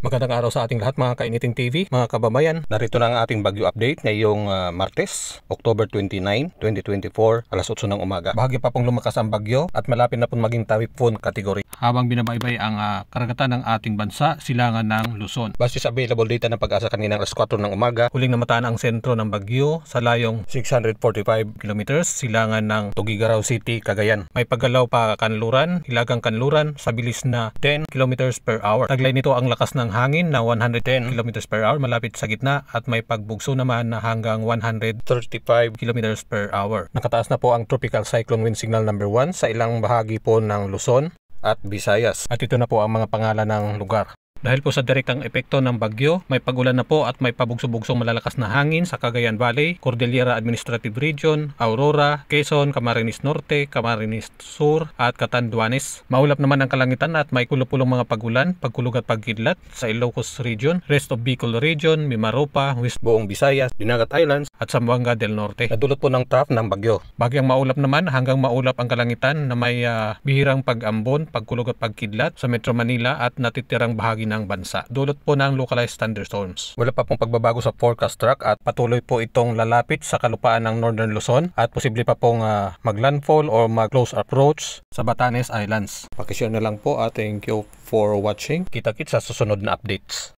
Magandang araw sa ating lahat mga Kainiting TV, mga kababayan. Narito na ang ating bagyo update ngayong Martes, October 29, 2024, alas 8 ng umaga. Bahagi pa pong lumakas ang bagyo at malapit na pong maging typhoon category. Habang binabaybay ang karagatan ng ating bansa, silangan ng Luzon. Base sa available data ng Pag-asa kaninang alas 4 ng umaga, huling namataan ang sentro ng bagyo sa layong 645 kilometers, silangan ng Tuguegarao City, Cagayan. May paggalaw pa Kanluran, Hilagang Kanluran sa bilis na 10 kilometers per hour. Taglay nito ang lakas ng hangin na 110 km per hour malapit sa gitna at may pagbugso naman na hanggang 135 km per hour. Nakataas na po ang Tropical Cyclone Wind Signal number 1 sa ilang bahagi po ng Luzon at Visayas. At ito na po ang mga pangalan ng lugar. Dahil po sa direktang epekto ng bagyo, may pagulan na po at may pabugso-bugsong malalakas na hangin sa Cagayan Valley, Cordillera Administrative Region, Aurora, Quezon, Camarines Norte, Camarines Sur at Catanduanes. Maulap naman ang kalangitan at may kulupulong mga pagulan, pagkulog at pagkidlat sa Ilocos Region, rest of Bicol Region, Mimaropa, West buong Visayas, Dinagat Islands at Zamboanga del Norte. Nadulot po ng trough ng bagyo. Bagyang maulap naman hanggang maulap ang kalangitan na may bihirang pag-ambon, pagkulog at pagkidlat sa Metro Manila at natitirang bahagi ng bansa. Dulot po ng localized thunderstorms. Wala pa pong pagbabago sa forecast track at patuloy po itong lalapit sa kalupaan ng Northern Luzon at posible pa pong maglandfall or mag-close approach sa Batanes Islands. Pakishare na lang po at thank you for watching. Kita-kits sa susunod na updates.